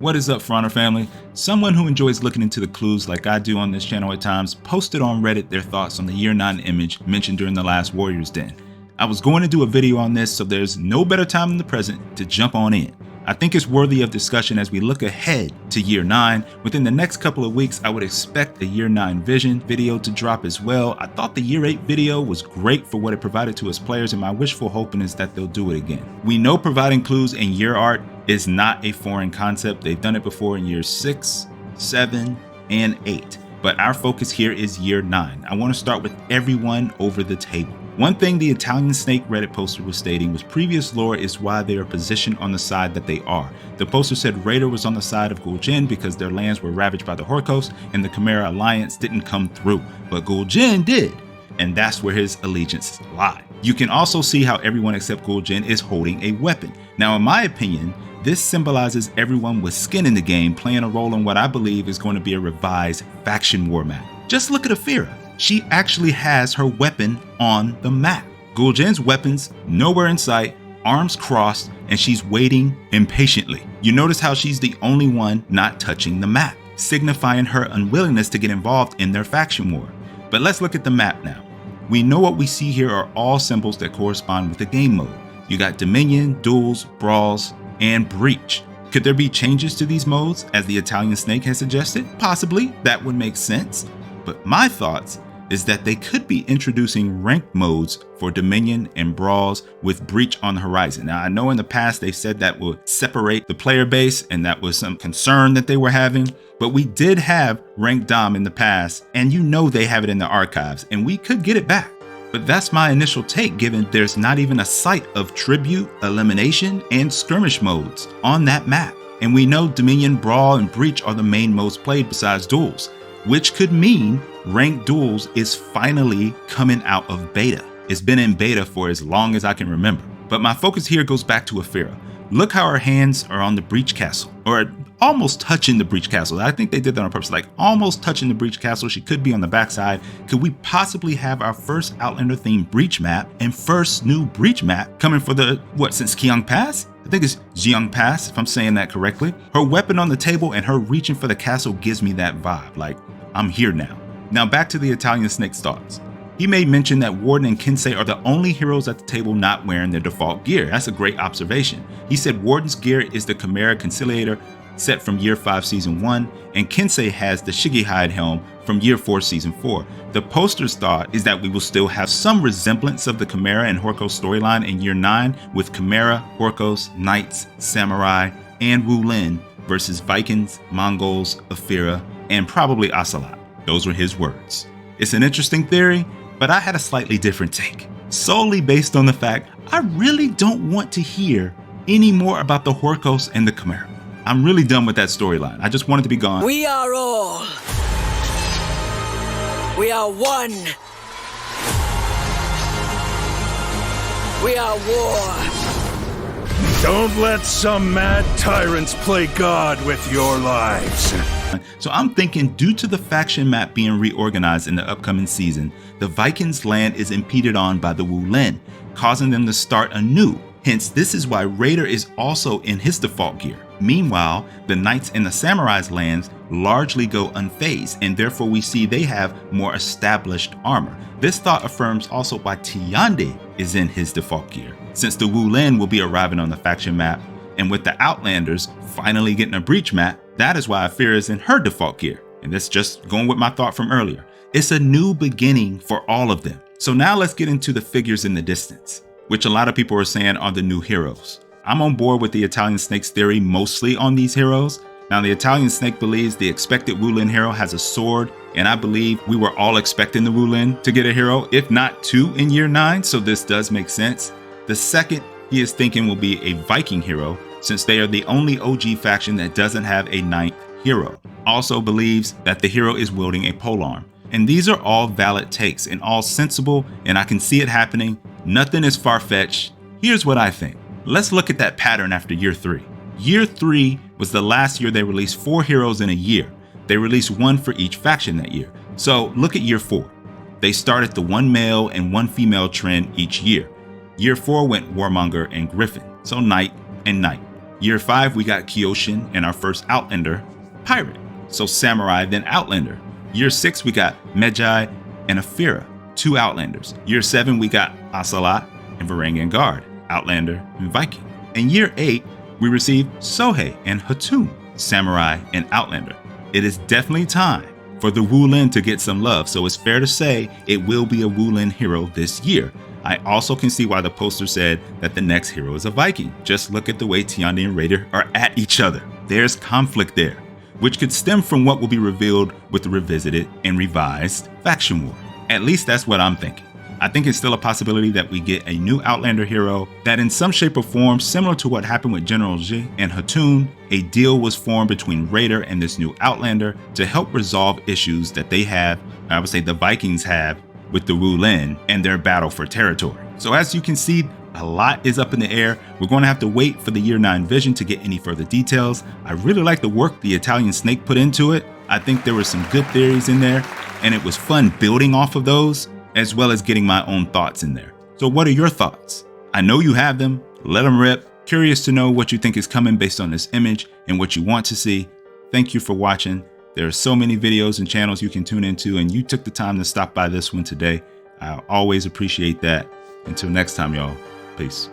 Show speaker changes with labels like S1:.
S1: What is up, For Honor family? Someone who enjoys looking into the clues like I do on this channel at times posted on Reddit their thoughts on the Year 9 image mentioned during the last Warriors Den. I was going to do a video on this, so there's no better time than the present to jump on in. I think it's worthy of discussion as we look ahead to Year 9. Within the next couple of weeks, I would expect a Year 9 Vision video to drop as well. I thought the Year 8 video was great for what it provided to us players, and my wishful hoping is that they'll do it again. We know providing clues in year art is not a foreign concept. They've done it before in years 6, 7, and 8. But our focus here is Year 9. I want to start with everyone over the table. One thing the Italian Snake Reddit poster was stating was previous lore is why they are positioned on the side that they are. The poster said Raider was on the side of Gul'Jin because their lands were ravaged by the Hordos and the Chimera Alliance didn't come through, but Gul'Jin did, and that's where his allegiances lie. You can also see how everyone except Gul'Jin is holding a weapon. Now, in my opinion, this symbolizes everyone with skin in the game playing a role in what I believe is going to be a revised faction war map. Just look at Aphira. She actually has her weapon on the map. Gul'Jin's weapons nowhere in sight, arms crossed, and she's waiting impatiently. You notice how she's the only one not touching the map, signifying her unwillingness to get involved in their faction war. But let's look at the map now. We know what we see here are all symbols that correspond with the game mode. You got Dominion, Duels, Brawls, and Breach. Could there be changes to these modes as the Italian Snake has suggested? Possibly, that would make sense. But my thoughts is that they could be introducing ranked modes for Dominion and Brawls with Breach on the horizon. Now, I know in the past they said that would separate the player base and that was some concern that they were having, but we did have ranked Dom in the past, and you know they have it in the archives, and we could get it back. But that's my initial take, given there's not even a sight of Tribute, Elimination, and Skirmish modes on that map. And we know Dominion, Brawl, and Breach are the main modes played besides Duels, which could mean Ranked Duels is finally coming out of beta. It's been in beta for as long as I can remember. But my focus here goes back to Aphira. Look how her hands are on the Breach Castle, or almost touching the Breach Castle. I think they did that on purpose, like almost touching the Breach Castle. She could be on the backside. Could we possibly have our first Outlander themed Breach map and first new Breach map coming for the, since Qiang Pass? I think it's Qiang Pass, if I'm saying that correctly. Her weapon on the table and her reaching for the castle gives me that vibe, like I'm here now. Now back to the Italian Snake's thoughts. He made mention that Warden and Kinsei are the only heroes at the table not wearing their default gear. That's a great observation. He said Warden's gear is the Chimera Conciliator set from Year 5 Season 1, and Kinsei has the Shigi Hide helm from Year 4 Season 4. The poster's thought is that we will still have some resemblance of the Chimera and Hordos storyline in Year 9 with Chimera, Hordos, Knights, Samurai, and Wulin versus Vikings, Mongols, Aphira, and probably Ocelot. Those were his words. It's an interesting theory, but I had a slightly different take, solely based on the fact I really don't want to hear any more about the Hordos and the Chimera. I'm really done with that storyline. I just want it to be gone.
S2: We are all. We are one. We are war.
S3: Don't let some mad tyrants play God with your lives.
S1: So I'm thinking due to the faction map being reorganized in the upcoming season, the Vikings' land is impeded on by the Wulin, causing them to start anew. Hence, this is why Raider is also in his default gear. Meanwhile, the Knights and the Samurai's lands largely go unfazed, and therefore we see they have more established armor. This thought affirms also why Tiande is in his default gear, since the Wulin will be arriving on the faction map, and with the Outlanders finally getting a Breach map, that is why Aphira is in her default gear. And that's just going with my thought from earlier. It's a new beginning for all of them. So now let's get into the figures in the distance, which a lot of people are saying are the new heroes. I'm on board with the Italian Snake's theory mostly on these heroes. Now, the Italian Snake believes the expected Wulin hero has a sword, and I believe we were all expecting the Wulin to get a hero, if not two in Year 9, so this does make sense. The second he is thinking will be a Viking hero, since they are the only OG faction that doesn't have a 9th hero. Also believes that the hero is wielding a polearm. And these are all valid takes and all sensible, and I can see it happening. Nothing is far-fetched. Here's what I think. Let's look at that pattern after Year 3. Year 3 was the last year they released 4 heroes in a year. They released 1 for each faction that year. So look at Year 4. They started the 1 male and 1 female trend each year. Year 4 went Warmonger and Griffin, so Knight and Knight. Year 5, we got Kyoshin and our first Outlander, Pirate. So Samurai, then Outlander. Year 6, we got Medjai and Afira, 2 Outlanders. Year 7, we got Ocelot and Varangian Guard, Outlander and Viking. In Year 8, we received Sohei and Hatun, Samurai and Outlander. It is definitely time for the Wulin to get some love, so it's fair to say it will be a Wulin hero this year. I also can see why the poster said that the next hero is a Viking. Just look at the way Tiandi and Raider are at each other. There's conflict there, which could stem from what will be revealed with the revisited and revised faction war. At least that's what I'm thinking. I think it's still a possibility that we get a new Outlander hero that in some shape or form, similar to what happened with General Ji and Hatun, a deal was formed between Raider and this new Outlander to help resolve issues that they have, I would say the Vikings have, with the Wulin and their battle for territory. So as you can see, a lot is up in the air. We're going to have to wait for the Year 9 vision to get any further details. I really like the work the Italian Snake put into it. I think there were some good theories in there, and it was fun building off of those, as well as getting my own thoughts in there. So what are your thoughts? I know you have them. Let them rip. Curious to know what you think is coming based on this image and what you want to see. Thank you for watching. There are so many videos and channels you can tune into, and you took the time to stop by this one today. I always appreciate that. Until next time, y'all. Peace.